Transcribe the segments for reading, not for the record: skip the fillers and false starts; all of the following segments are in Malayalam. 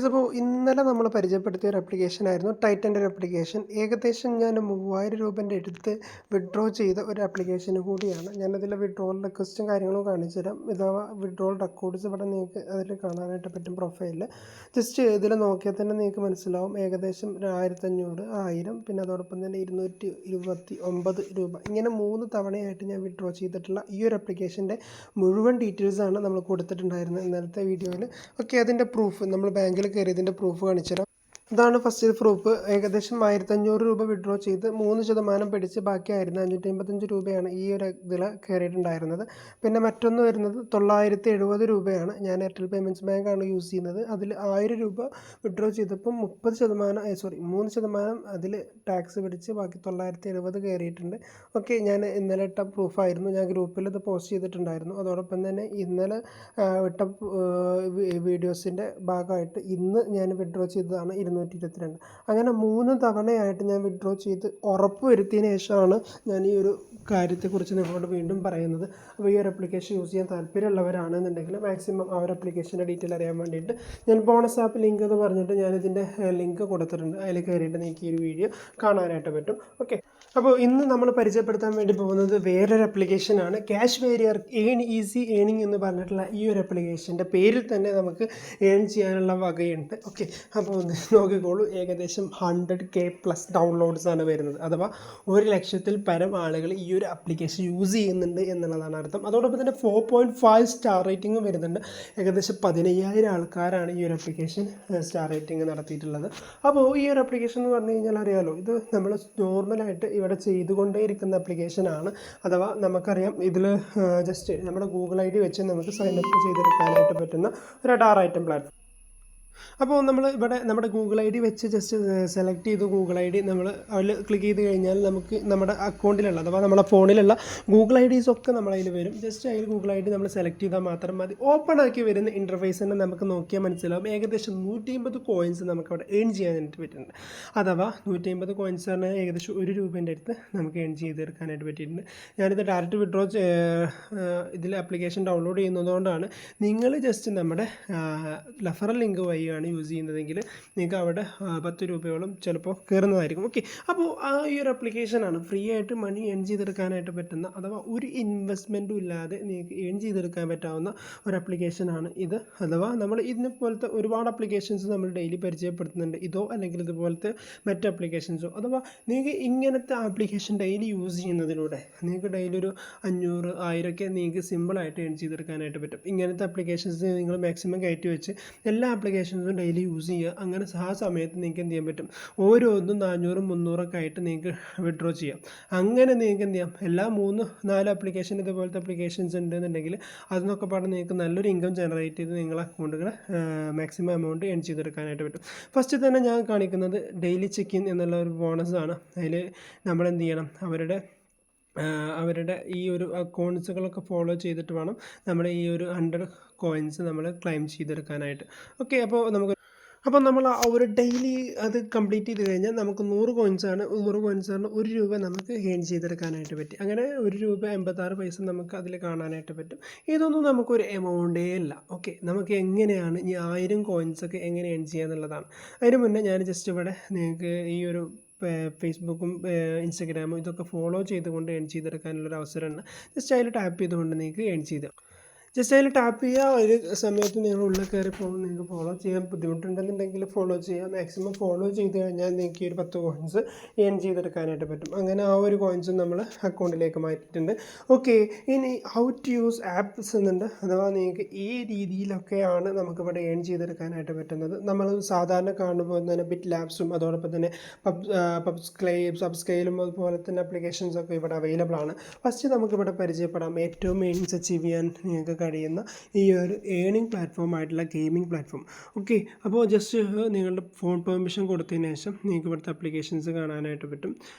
അപ്പോൾ ഇന്നലെ നമ്മൾ പരിചയപ്പെടുത്തിയ ഒരു ആപ്ലിക്കേഷനായിരുന്നു ടൈറ്റൻ്റെ ഒരു ആപ്ലിക്കേഷൻ. ഏകദേശം ഞാൻ 3000 രൂപേൻ്റെ അടുത്ത് വിഡ്രോ ചെയ്ത ഒരു ആപ്ലിക്കേഷൻ കൂടിയാണ്. ഞാനതിലെ വിഡ്രോവൽ റിക്വസ്റ്റും കാര്യങ്ങളും കാണിച്ചു തരാം. ഇതാ വിഡ്രോവൽ റെക്കോർഡ്സ് ഇവിടെ നിങ്ങൾക്ക് അതിൽ കാണാനായിട്ട് പറ്റും പ്രൊഫൈലിൽ. ജസ്റ്റ് ഇതിൽ നോക്കിയാൽ തന്നെ നിങ്ങൾക്ക് മനസ്സിലാവും. ഏകദേശം 1500, 1000, പിന്നെ അതോടൊപ്പം തന്നെ 229 രൂപ, ഇങ്ങനെ 3 തവണയായിട്ട് ഞാൻ വിഡ്രോ ചെയ്തിട്ടുള്ള ഈ ഒരു ആപ്ലിക്കേഷൻ്റെ മുഴുവൻ ഡീറ്റെയിൽസാണ് നമ്മൾ കൊടുത്തിട്ടുണ്ടായിരുന്നത് ഇന്നലത്തെ വീഡിയോയിൽ. ഓക്കെ, അതിൻ്റെ പ്രൂഫ് നമ്മൾ ബാങ്കിൽ കയറിയതിൻ്റെ പ്രൂഫ് കാണിച്ചു തരാം. ഇതാണ് ഫസ്റ്റ് പ്രൂഫ്. ഏകദേശം 1500 രൂപ വിഡ്രോ ചെയ്ത് 3% പിടിച്ച് ബാക്കി 1555 രൂപയാണ് ഈ ഒരു ഇതിൽ കയറിയിട്ടുണ്ടായിരുന്നത്. പിന്നെ മറ്റൊന്ന് വരുന്നത് 970 രൂപയാണ്. ഞാൻ എയർടെൽ പേയ്മെൻറ്റ്സ് ബാങ്കാണ് യൂസ് ചെയ്യുന്നത്. അതിൽ 1000 രൂപ വിഡ്രോ ചെയ്തപ്പം 3% അതിൽ ടാക്സ് പിടിച്ച് ബാക്കി 970 കയറിയിട്ടുണ്ട്. ഓക്കെ, ഞാൻ ഇന്നലെ ഇട്ട പ്രൂഫായിരുന്നു. ഞാൻ ഗ്രൂപ്പിൽ ഇത് പോസ്റ്റ് ചെയ്തിട്ടുണ്ടായിരുന്നു. അതോടൊപ്പം തന്നെ ഇന്നലെ ഇട്ട വീഡിയോസിൻ്റെ ഭാഗമായിട്ട് ഇന്ന് ഞാൻ വിഡ്രോ ചെയ്തതാണ് 222. അങ്ങനെ 3 തവണയായിട്ട് ഞാൻ വിഡ്രോ ചെയ്ത് ഉറപ്പ് വരുത്തിയതിന് ശേഷമാണ് ഞാൻ ഈ ഒരു കാര്യത്തെക്കുറിച്ച് നിങ്ങളോട് വീണ്ടും പറയുന്നത്. അപ്പോൾ ഈ ഒരു ആപ്ലിക്കേഷൻ യൂസ് ചെയ്യാൻ താല്പര്യമുള്ളവരാണെന്നുണ്ടെങ്കിൽ മാക്സിമം ആ ഒരു ആപ്ലിക്കേഷൻ്റെ ഡീറ്റെയിൽ അറിയാൻ വേണ്ടിയിട്ട് ഞാൻ ബോണസ് ആപ്പ് ലിങ്ക് എന്ന് പറഞ്ഞിട്ട് ഞാനിതിൻ്റെ ലിങ്ക് കൊടുത്തിട്ടുണ്ട്. അതിൽ കയറിയിട്ട് നിങ്ങൾക്ക് ഈ ഒരു വീഡിയോ കാണാനായിട്ട് പറ്റും. ഓക്കെ, അപ്പോൾ ഇന്ന് നമ്മൾ പരിചയപ്പെടുത്താൻ വേണ്ടി പോകുന്നത് വേറൊരു ആപ്ലിക്കേഷനാണ്. ക്യാഷ് വേരിയർ ഈസി ഏണിംഗ് എന്ന് പറഞ്ഞിട്ടുള്ള ഈ ഒരു ആപ്ലിക്കേഷൻ്റെ പേരിൽ തന്നെ നമുക്ക് ഏൺ ചെയ്യാനുള്ള വകയുണ്ട്. ഓക്കെ, അപ്പോൾ നോക്കിക്കോളൂ. ഏകദേശം 100K പ്ലസ് ഡൗൺലോഡ്സ് ആണ് വരുന്നത്. അഥവാ 1,00,000-ൽ പരം ആളുകൾ ഈ ഒരു ആപ്ലിക്കേഷൻ യൂസ് ചെയ്യുന്നുണ്ട് എന്നുള്ളതാണ് അർത്ഥം. അതോടൊപ്പം തന്നെ 4.5 സ്റ്റാർ റേറ്റിംഗും വരുന്നുണ്ട്. ഏകദേശം 15,000 ആൾക്കാരാണ് ഈ ഒരു ആപ്ലിക്കേഷൻ സ്റ്റാർ റേറ്റിംഗ് നടത്തിയിട്ടുള്ളത്. അപ്പോൾ ഈ ഒരു ആപ്ലിക്കേഷൻ എന്ന് പറഞ്ഞു കഴിഞ്ഞാൽ അറിയാലോ, ഇത് നമ്മൾ നോർമലായിട്ട് ഇവിടെ ചെയ്തുകൊണ്ടേയിരിക്കുന്ന ആപ്ലിക്കേഷനാണ്. അഥവാ നമുക്കറിയാം, ഇതിൽ ജസ്റ്റ് നമ്മുടെ ഗൂഗിൾ ID വെച്ച് നമുക്ക് സൈനപ്പ് ചെയ്തെടുക്കാനായിട്ട് പറ്റുന്ന ഒരു അഡാർ ഐറ്റം പ്ലാറ്റ്ഫോം. അപ്പോൾ നമ്മൾ ഇവിടെ നമ്മുടെ ഗൂഗിൾ ID വെച്ച് ജസ്റ്റ് സെലക്ട് ചെയ്ത് ഗൂഗിൾ ID നമ്മൾ അതിൽ ക്ലിക്ക് ചെയ്ത് കഴിഞ്ഞാൽ നമുക്ക് നമ്മുടെ അക്കൗണ്ടിലുള്ള അഥവാ നമ്മുടെ ഫോണിലുള്ള ഗൂഗിൾ IDs ഒക്കെ നമ്മളതിൽ വരും. ജസ്റ്റ് അതിൽ ഗൂഗിൾ ID നമ്മൾ സെലക്ട് ചെയ്താൽ മാത്രം മതി. ഓപ്പൺ ആക്കി വരുന്ന ഇൻ്റർഫേസ് തന്നെ നമുക്ക് നോക്കിയാൽ മനസ്സിലാവും. ഏകദേശം 150 കോയിൻസ് നമുക്ക് അവിടെ ഏൺ ചെയ്യാനായിട്ട് പറ്റുന്നുണ്ട്. അഥവാ 150 കോയിൻസ് പറഞ്ഞാൽ ഏകദേശം 1 രൂപേൻ്റെ അടുത്ത് നമുക്ക് ഏൺ ചെയ്തെടുക്കാനായിട്ട് പറ്റിയിട്ടുണ്ട്. ഞാനിത് ഡയറക്റ്റ് വിഡ്രോ ഇതിൽ ആപ്ലിക്കേഷൻ ഡൗൺലോഡ് ചെയ്യുന്നതുകൊണ്ടാണ്. നിങ്ങൾ ജസ്റ്റ് നമ്മുടെ റെഫറൽ ലിങ്ക് വഴിയാണ് യൂസ് ചെയ്യുന്നതെങ്കിൽ നിങ്ങൾക്ക് അവിടെ 10 രൂപയോളം ചിലപ്പോൾ കയറുന്നതായിരിക്കും. ഓക്കെ, അപ്പോൾ ഈ ഒരു ആപ്ലിക്കേഷനാണ് ഫ്രീ ആയിട്ട് മണി ഏൺ ചെയ്തെടുക്കാനായിട്ട് പറ്റുന്ന, അഥവാ ഒരു ഇൻവെസ്റ്റ്മെൻറ്റും ഇല്ലാതെ നിങ്ങൾക്ക് ഏൺ ചെയ്തെടുക്കാൻ പറ്റാവുന്ന ഒരു ആപ്ലിക്കേഷനാണ് ഇത്. അഥവാ നമ്മൾ ഇതിനെ പോലത്തെ ഒരുപാട് ആപ്ലിക്കേഷൻസ് നമ്മൾ ഡെയിലി പരിചയപ്പെടുത്തുന്നുണ്ട്. ഇതോ അല്ലെങ്കിൽ ഇതുപോലത്തെ മറ്റ് ആപ്ലിക്കേഷൻസോ. അഥവാ നിങ്ങൾക്ക് ഇങ്ങനത്തെ ആപ്ലിക്കേഷൻ ഡെയിലി യൂസ് ചെയ്യുന്നതിലൂടെ നിങ്ങൾക്ക് ഡെയിലി ഒരു 500, 1000 ഒക്കെ നിങ്ങൾക്ക് സിമ്പിളായിട്ട് ഏൺ ചെയ്തെടുക്കാനായിട്ട് പറ്റും. ഇങ്ങനത്തെ ആപ്ലിക്കേഷൻസ് നിങ്ങൾ മാക്സിമം കയറ്റി വെച്ച് എല്ലാ ആപ്ലിക്കേഷൻസും ഡെയിലി യൂസ് ചെയ്യുക. അങ്ങനെ ആ സമയത്ത് നിങ്ങൾക്ക് എന്ത് ചെയ്യാൻ പറ്റും, ഓരോന്നും 400, 300 ഒക്കെ ആയിട്ട് നിങ്ങൾക്ക് വിഡ്രോ ചെയ്യാം. അങ്ങനെ നിങ്ങൾക്ക് എന്ത് ചെയ്യാം, എല്ലാ 3-4 ആപ്ലിക്കേഷൻ ഇതുപോലത്തെ ആപ്ലിക്കേഷൻസ് ഉണ്ടെന്നുണ്ടെങ്കിൽ അതിനൊക്കെ പാടെ നിങ്ങൾക്ക് നല്ലൊരു ഇൻകം ജനറേറ്റ് ചെയ്ത് നിങ്ങളുടെ അക്കൗണ്ടുകൾ മാക്സിമം എമൗണ്ട് ഏൺ ചെയ്തെടുക്കാനായിട്ട് പറ്റും. ഫസ്റ്റ് തന്നെ ഞാൻ കാണിക്കുന്നത് ഡെയിലി ചെക്ക് ഇൻ എന്നുള്ള ഒരു ബോണസാണ്. അതിൽ നമ്മൾ എന്ത് ചെയ്യണം, അവരുടെ ഈ ഒരു അക്കൗണ്ട്സുകളൊക്കെ ഫോളോ ചെയ്തിട്ട് വേണം നമ്മുടെ ഈ ഒരു 100 കോയിൻസ് നമ്മൾ ക്ലെയിം ചെയ്തെടുക്കാനായിട്ട്. ഓക്കെ, അപ്പോൾ നമ്മൾ ആ ഒരു ഡെയിലി അത് കംപ്ലീറ്റ് ചെയ്ത് കഴിഞ്ഞാൽ നമുക്ക് 100 കോയിൻസാണ്. 100 കോയിൻസാണ് 1 രൂപ നമുക്ക് ഗെയിൻ ചെയ്തെടുക്കാനായിട്ട് പറ്റി. അങ്ങനെ 1 രൂപ 86 പൈസ നമുക്ക് അതിൽ കാണാനായിട്ട് പറ്റും. ഇതൊന്നും നമുക്കൊരു എമൗണ്ടേ അല്ല. ഓക്കെ, നമുക്ക് എങ്ങനെയാണ് ഈ 1000 കോയിൻസൊക്കെ എങ്ങനെ ഏൺ ചെയ്യുക എന്നുള്ളതാണ്. അതിന് മുന്നേ ഞാൻ ജസ്റ്റ് ഇവിടെ നിങ്ങൾക്ക് ഈ ഒരു ഫേസ്ബുക്കും ഇൻസ്റ്റഗ്രാമും ഇതൊക്കെ ഫോളോ ചെയ്തുകൊണ്ട് ഏൺ ചെയ്തെടുക്കാനുള്ളൊരു അവസരമാണ്. ജസ്റ്റ് അതിൽ ടാപ്പ് ചെയ്തുകൊണ്ട് നിങ്ങൾക്ക് ഏൺ ചെയ്ത് ജസ്റ്റ് അതിൽ ടാപ്പ് ചെയ്യുക. ഒരു സമയത്ത് നിങ്ങൾ ഉള്ളിൽ കയറി പോകുമ്പോൾ നിങ്ങൾക്ക് ഫോളോ ചെയ്യാൻ ബുദ്ധിമുട്ടുണ്ടെന്നുണ്ടെങ്കിൽ ഫോളോ ചെയ്യുക. മാക്സിമം ഫോളോ ചെയ്ത് കഴിഞ്ഞാൽ നിങ്ങൾക്ക് ഒരു 10 കോയിൻസ് ഏൺ ചെയ്തെടുക്കാനായിട്ട് പറ്റും. അങ്ങനെ ആ ഒരു കോയിൻസും നമ്മൾ അക്കൗണ്ടിലേക്ക് മാറ്റിയിട്ടുണ്ട്. ഓക്കെ, ഇനി ഹൗ ടു യൂസ് ആപ്സ് എന്നുണ്ട്. അഥവാ നിങ്ങൾക്ക് ഈ രീതിയിലൊക്കെയാണ് നമുക്കിവിടെ ഏൺ ചെയ്തെടുക്കാനായിട്ട് പറ്റുന്നത്. നമ്മൾ സാധാരണ കാണുമ്പോൾ തന്നെ ബിറ്റ് ലാബ്സും അതോടൊപ്പം തന്നെ സബ്സ്ക്രൈബും അതുപോലെ തന്നെ ആപ്ലിക്കേഷൻസൊക്കെ ഇവിടെ അവൈലബിൾ ആണ്. ഫസ്റ്റ് നമുക്കിവിടെ പരിചയപ്പെടാം ഏറ്റവും ഏണിങ്സ് അച്ചീവ് ചെയ്യാൻ നിങ്ങൾക്ക് കഴിയുന്ന ഈ ഒരു ഏണിംഗ് പ്ലാറ്റ്ഫോം ആയിട്ടുള്ള ഗെയിമിംഗ് പ്ലാറ്റ്ഫോം. ഓക്കെ, അപ്പോൾ ജസ്റ്റ് നിങ്ങളുടെ ഫോൺ പെർമിഷൻ കൊടുത്തതിന് ശേഷം നിങ്ങൾക്ക് ഇവിടുത്തെ ആപ്ലിക്കേഷൻസ് കാണാനായിട്ട് പറ്റും.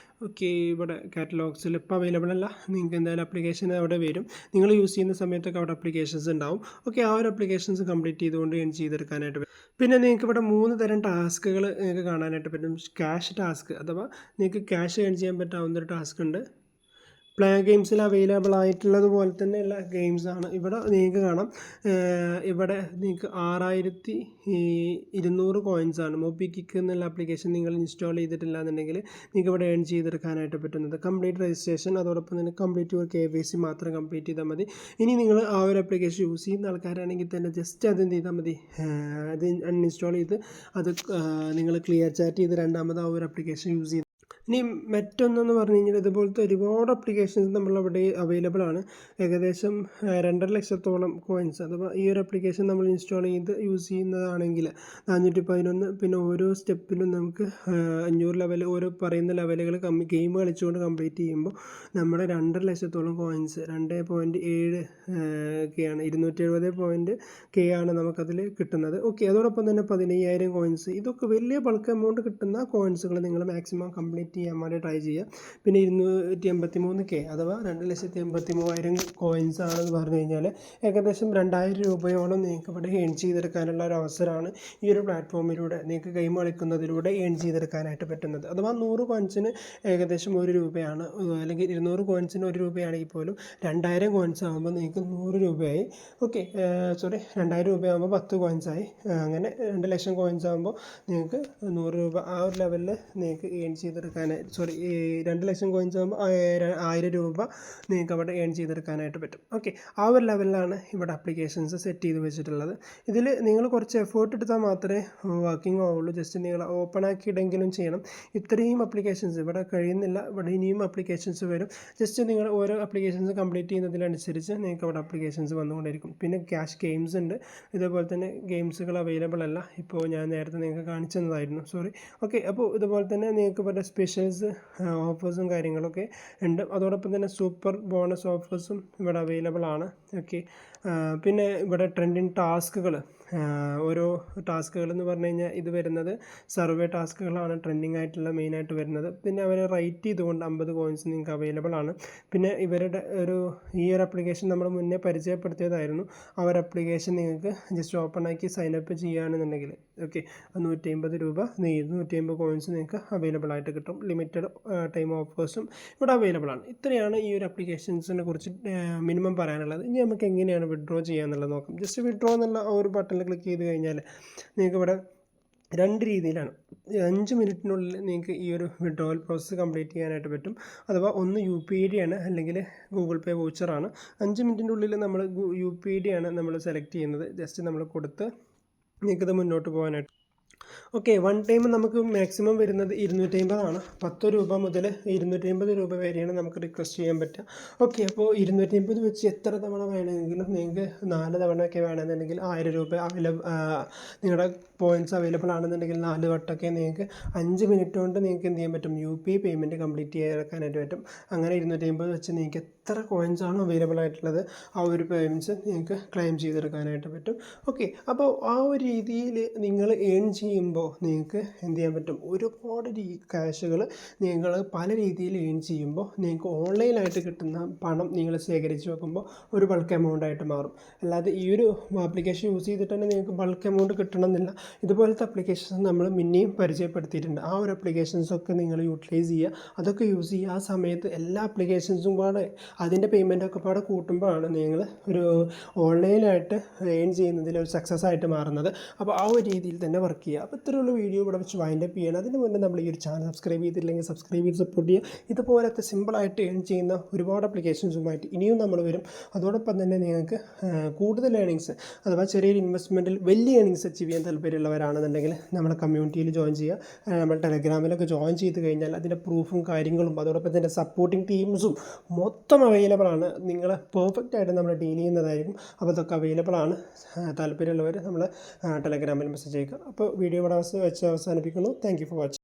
ഓക്കെ, ഇവിടെ കാറ്റലോഗ്സിൽ ഇപ്പോൾ അവൈലബിൾ അല്ല. നിങ്ങൾക്ക് എന്തായാലും ആപ്ലിക്കേഷൻ അവിടെ വരും. നിങ്ങൾ യൂസ് ചെയ്യുന്ന സമയത്തൊക്കെ അവിടെ ആപ്ലിക്കേഷൻസ് ഉണ്ടാവും. ഓക്കെ, ആ ഒരു ആപ്ലിക്കേഷൻസ് കംപ്ലീറ്റ് ചെയ്തുകൊണ്ട് ഏൺ ചെയ്തെടുക്കാനായിട്ട് പറ്റും. പിന്നെ നിങ്ങൾക്ക് ഇവിടെ 3 തരം ടാസ്കുകൾ നിങ്ങൾക്ക് കാണാനായിട്ട് പറ്റും. ക്യാഷ് ടാസ്ക്, അഥവാ നിങ്ങൾക്ക് ക്യാഷ് ഏൺ ചെയ്യാൻ പറ്റാവുന്നൊരു ടാസ്ക് ഉണ്ട്. പ്ലേ ഗെയിംസിൽ അവൈലബിൾ ആയിട്ടുള്ളതുപോലെ തന്നെയുള്ള ഗെയിംസാണ് ഇവിടെ നിങ്ങൾക്ക് കാണാം. ഇവിടെ നിങ്ങൾക്ക് 6200 കോയിൻസാണ് മൊബിക്വിക്ക് എന്നുള്ള ആപ്ലിക്കേഷൻ നിങ്ങൾ ഇൻസ്റ്റാൾ ചെയ്തിട്ടില്ല എന്നുണ്ടെങ്കിൽ നിങ്ങൾക്ക് ഇവിടെ ഏൺ ചെയ്തെടുക്കാനായിട്ട് പറ്റുന്നത്. കംപ്ലീറ്റ് രജിസ്ട്രേഷൻ, അതോടൊപ്പം തന്നെ കംപ്ലീറ്റ് ഒരു KYC മാത്രം കംപ്ലീറ്റ് ചെയ്താൽ മതി. ഇനി നിങ്ങൾ ആ ഒരു ആപ്ലിക്കേഷൻ യൂസ് ചെയ്യുന്ന ആൾക്കാരാണെങ്കിൽ തന്നെ ജസ്റ്റ് അത് എന്ത് ചെയ്താൽ മതി, അത് അൺഇൻസ്റ്റാൾ ചെയ്ത് അത് നിങ്ങൾ ക്ലിയർ ചാറ്റ് ചെയ്ത് രണ്ടാമത് ആ ഒരു ആപ്ലിക്കേഷൻ യൂസ് ചെയ്ത്. ഇനി മറ്റൊന്നെന്ന് പറഞ്ഞു കഴിഞ്ഞാൽ ഇതുപോലത്തെ ഒരുപാട് ആപ്ലിക്കേഷൻസ് നമ്മളവിടെ അവൈലബിൾ ആണ്. ഏകദേശം 2.5 ലക്ഷത്തോളം കോയിൻസ് അഥവാ ഈ ഒരു ആപ്ലിക്കേഷൻ നമ്മൾ ഇൻസ്റ്റാൾ ചെയ്ത് യൂസ് ചെയ്യുന്നതാണെങ്കിൽ 411. പിന്നെ ഓരോ സ്റ്റെപ്പിലും നമുക്ക് 500 ലെവൽ, ഓരോ പറയുന്ന ലെവലുകൾ ഗെയിം കളിച്ചുകൊണ്ട് കംപ്ലീറ്റ് ചെയ്യുമ്പോൾ നമ്മുടെ 2.5 ലക്ഷത്തോളം കോയിൻസ് 2.7 K ആണ്, 270 ആണ് നമുക്കതിൽ കിട്ടുന്നത്. ഓക്കെ, അതോടൊപ്പം തന്നെ 15,000 കോയിൻസ്, ഇതൊക്കെ വലിയ ബൾക്ക് എമൗണ്ട് കിട്ടുന്ന കോയിൻസുകൾ നിങ്ങൾ മാക്സിമം കംപ്ലീറ്റ് ചെയ്യാൻ വേണ്ടി ട്രൈ ചെയ്യുക. പിന്നെ 283K അഥവാ 2,83,000 കോയിൻസ് ആണെന്ന് പറഞ്ഞു കഴിഞ്ഞാൽ ഏകദേശം 2,000 രൂപയോളം നിങ്ങൾക്ക് ഇവിടെ ഏൺ ചെയ്തെടുക്കാനുള്ള ഒരു അവസരമാണ് ഈ ഒരു പ്ലാറ്റ്ഫോമിലൂടെ നിങ്ങൾക്ക് ഗെയിം കളിക്കുന്നതിലൂടെ ഏൺ ചെയ്തെടുക്കാനായിട്ട് പറ്റുന്നത്. അഥവാ 100 കോയിൻസിന് ഏകദേശം 1 രൂപയാണ്, അല്ലെങ്കിൽ 200 കോയിൻസിന് 1 രൂപയാണെങ്കിൽ പോലും 2,000 കോയിൻസ് ആകുമ്പോൾ നിങ്ങൾക്ക് 100 രൂപയായി. ഓക്കെ, 2,000 രൂപയാകുമ്പോൾ 10 കോയിൻസായി. അങ്ങനെ 2 ലക്ഷം കോയിൻസ് ആകുമ്പോൾ നിങ്ങൾക്ക് 100 രൂപ ആ ഒരു ലെവലിൽ നിങ്ങൾക്ക് ഏൺ ചെയ്തെടുക്കാൻ 2 ലക്ഷം കോയിൻസ് ആകുമ്പോൾ 1000 രൂപ നിങ്ങൾക്ക് അവിടെ ഏൺ ചെയ്തെടുക്കാനായിട്ട് പറ്റും. ഓക്കെ, ആ ഒരു ലെവലിലാണ് ഇവിടെ ആപ്ലിക്കേഷൻസ് സെറ്റ് ചെയ്ത് വെച്ചിട്ടുള്ളത്. ഇതിൽ നിങ്ങൾ കുറച്ച് എഫേർട്ട് എടുത്താൽ മാത്രമേ വർക്കിംഗ് ആവുള്ളൂ. ജസ്റ്റ് നിങ്ങൾ ഓപ്പൺ ആക്കിയിട്ടെങ്കിലും ചെയ്യണം. ഇത്രയും ആപ്ലിക്കേഷൻസ് ഇവിടെ കഴിയുന്നില്ല, ഇവിടെ ഇനിയും ആപ്ലിക്കേഷൻസ് വരും. ജസ്റ്റ് നിങ്ങൾ ഓരോ ആപ്ലിക്കേഷൻസ് കംപ്ലീറ്റ് ചെയ്യുന്നതിനനുസരിച്ച് നിങ്ങൾക്ക് അവിടെ ആപ്ലിക്കേഷൻസ് വന്നുകൊണ്ടിരിക്കും. പിന്നെ ക്യാഷ് ഗെയിംസ് ഉണ്ട്, ഇതേപോലെ തന്നെ ഗെയിംസുകൾ അവൈലബിൾ അല്ല, ഇപ്പോൾ ഞാൻ നേരത്തെ നിങ്ങൾക്ക് കാണിച്ചു തന്നതായിരുന്നു, സോറി. ഓക്കെ, അപ്പോൾ ഇതുപോലെ തന്നെ നിങ്ങൾക്ക് ഇവിടെ സ്പെഷ്യൽസ് ഓഫേഴ്സും കാര്യങ്ങളൊക്കെ ഉണ്ട്. അതോടൊപ്പം തന്നെ സൂപ്പർ ബോണസ് ഓഫേഴ്സും ഇവിടെ അവൈലബിൾ ആണ്. ഓക്കെ, പിന്നെ ഇവിടെ ട്രെൻഡിങ് ടാസ്കുകൾ, ഓരോ ടാസ്കുകൾ എന്ന് പറഞ്ഞു കഴിഞ്ഞാൽ ഇത് വരുന്നത് സർവേ ടാസ്കുകളാണ് ട്രെൻഡിങ് ആയിട്ടുള്ള മെയിനായിട്ട് വരുന്നത്. പിന്നെ അവരെ റൈറ്റ് ചെയ്തുകൊണ്ട് 50 കോയിൻസ് നിങ്ങൾക്ക് അവൈലബിൾ ആണ്. പിന്നെ ഇവരുടെ ഈ ഒരു ആപ്ലിക്കേഷൻ നമ്മൾ മുന്നേ പരിചയപ്പെടുത്തിയതായിരുന്നു. ആ ഒരു ആപ്ലിക്കേഷൻ നിങ്ങൾക്ക് ജസ്റ്റ് ഓപ്പൺ ആക്കി സൈനപ്പ് ചെയ്യുകയാണെന്നുണ്ടെങ്കിൽ ഓക്കെ 150 രൂപ 250 കോയിൻസ് നിങ്ങൾക്ക് അവൈലബിൾ ആയിട്ട് കിട്ടും. ലിമിറ്റഡ് ടൈം ഓഫേഴ്സും ഇവിടെ അവൈലബിൾ ആണ്. ഇത്രയാണ് ഈ ഒരു ആപ്ലിക്കേഷൻസിനെ കുറിച്ച് മിനിമം പറയാനുള്ളത്. ഇനി നമുക്ക് എങ്ങനെയാണ് വിഡ്രോ ചെയ്യാന്നുള്ളത് നോക്കാം. ജസ്റ്റ് വിഡ്രോ എന്നുള്ള ഒരു ബട്ടണിൽ ക്ലിക്ക് ചെയ്ത് കഴിഞ്ഞാൽ നിങ്ങൾക്ക് ഇവിടെ 2 രീതിയിലാണ്. 5 മിനിറ്റിനുള്ളിൽ നിങ്ങൾക്ക് ഈ ഒരു വിഡ്രോവൽ പ്രോസസ്സ് കംപ്ലീറ്റ് ചെയ്യാനായിട്ട് പറ്റും. അഥവാ ഒന്ന് UPID ആണ്, അല്ലെങ്കിൽ ഗൂഗിൾ പേ വൗച്ചറാണ്. 5 മിനിറ്റിൻ്റെ ഉള്ളിൽ നമ്മൾ UPID ആണ് നമ്മൾ സെലക്ട് ചെയ്യുന്നത്. ജസ്റ്റ് നമ്മൾ കൊടുത്ത് നിങ്ങൾക്കിത് മുന്നോട്ട് പോകാനായിട്ട്. ഓക്കെ, വൺ ടൈം നമുക്ക് മാക്സിമം വരുന്നത് 250 ആണ്. 10 രൂപ മുതൽ 250 രൂപ വരെയാണ് നമുക്ക് റിക്വസ്റ്റ് ചെയ്യാൻ പറ്റുക. ഓക്കെ, അപ്പോൾ 250 വെച്ച് എത്ര തവണ വേണമെങ്കിലും നിങ്ങൾക്ക് 4 തവണയൊക്കെ വേണമെന്നുണ്ടെങ്കിൽ 1000 രൂപ നിങ്ങളുടെ പോയിൻറ്റ്സ് അവൈലബിൾ ആണെന്നുണ്ടെങ്കിൽ 4 വട്ടമൊക്കെ നിങ്ങൾക്ക് 5 മിനിറ്റ് കൊണ്ട് നിങ്ങൾക്ക് എന്ത് ചെയ്യാൻ പറ്റും, UPI പേയ്മെൻറ്റ് കംപ്ലീറ്റ് ചെയ്യാനായിട്ട് പറ്റും. അങ്ങനെ 250 വെച്ച് നിങ്ങൾക്ക് എത്ര കോയിൻസ് ആണ് അവൈലബിൾ ആയിട്ടുള്ളത് ആ ഒരു പേയ്മെൻറ്റ്സ് നിങ്ങൾക്ക് ക്ലെയിം ചെയ്തെടുക്കാനായിട്ട് പറ്റും. ഓക്കെ, അപ്പോൾ ആ ഒരു രീതിയിൽ നിങ്ങൾ ഏൺ ചെയ്യുമ്പോൾ നിങ്ങൾക്ക് എന്ത് ചെയ്യാൻ പറ്റും, ഒരുപാട് ക്യാഷുകൾ നിങ്ങൾ പല രീതിയിൽ ഏൺ ചെയ്യുമ്പോൾ നിങ്ങൾക്ക് ഓൺലൈനായിട്ട് കിട്ടുന്ന പണം നിങ്ങൾ ശേഖരിച്ച് വെക്കുമ്പോൾ ഒരു ബൾക്ക് എമൗണ്ട് ആയിട്ട് മാറും. അല്ലാതെ ഈ ഒരു ആപ്ലിക്കേഷൻ യൂസ് ചെയ്തിട്ട് തന്നെ നിങ്ങൾക്ക് ബൾക്ക് എമൗണ്ട് കിട്ടണമെന്നില്ല. ഇതുപോലത്തെ ആപ്ലിക്കേഷൻസ് നമ്മൾ മുന്നേയും പരിചയപ്പെടുത്തിയിട്ടുണ്ട്. ആ ഒരു ആപ്ലിക്കേഷൻസൊക്കെ നിങ്ങൾ യൂട്ടിലൈസ് ചെയ്യുക, അതൊക്കെ യൂസ് ചെയ്യുക. ആ സമയത്ത് എല്ലാ ആപ്ലിക്കേഷൻസും പാടെ അതിൻ്റെ പേയ്മെൻറ്റൊക്കെ പാടെ കൂട്ടുമ്പോഴാണ് നിങ്ങൾ ഒരു ഓൺലൈനായിട്ട് ഏൺ ചെയ്യുന്നതിൽ ഒരു സക്സസ് ആയിട്ട് മാറുന്നത്. അപ്പോൾ ആ ഒരു രീതിയിൽ തന്നെ വർക്ക് ചെയ്യുക. അപ്പോൾ ഇത്രയുള്ള വീഡിയോ ഇവിടെ വെച്ച് വൈൻഡപ്പ് ചെയ്യണം. അതിന് മുന്നേ നമ്മൾ ഈ ഒരു ചാനൽ സബ്സ്ക്രൈബ് ചെയ്തിട്ടില്ലെങ്കിൽ സബ്സ്ക്രൈബ് ചെയ്ത് സപ്പോർട്ട് ചെയ്യുക. ഇതുപോലത്തെ സിമ്പിളായിട്ട് ഏൺ ചെയ്യുന്ന ഒരുപാട് ആപ്ലിക്കേഷൻസുമായിട്ട് ഇനിയും നമ്മൾ വരും. അതോടൊപ്പം തന്നെ നിങ്ങൾക്ക് കൂടുതൽ ഏണിങ്സ് അഥവാ ചെറിയൊരു ഇൻവെസ്റ്റ്മെൻറ്റിൽ വലിയ ഏണിങ്സ് അച്ചീവ് ചെയ്യാൻ താല്പര്യമുള്ളവരാണെന്നുണ്ടെങ്കിൽ നമ്മുടെ കമ്മ്യൂണിറ്റിയിൽ ജോയിൻ ചെയ്യുക. നമ്മൾ ടെലഗ്രാമിലൊക്കെ ജോയിൻ ചെയ്ത് കഴിഞ്ഞാൽ അതിൻ്റെ പ്രൂഫും കാര്യങ്ങളും അതോടൊപ്പം തന്നെ സപ്പോർട്ടിങ് ടീംസും മൊത്തം അവൈലബിൾ ആണ്. നിങ്ങൾ പെർഫെക്റ്റ് ആയിട്ട് നമ്മൾ ഡീൽ ചെയ്യുന്നതായിരിക്കും. അപ്പോൾ അതൊക്കെ അവൈലബിൾ ആണ്. താല്പര്യമുള്ളവർ നമ്മൾ ടെലഗ്രാമിൽ മെസ്സേജ് ചെയ്യുക. അപ്പോൾ വീഡിയോ ഇവിടെ വെച്ച് അവസാനിപ്പിക്കുന്നു. Thank you for watching.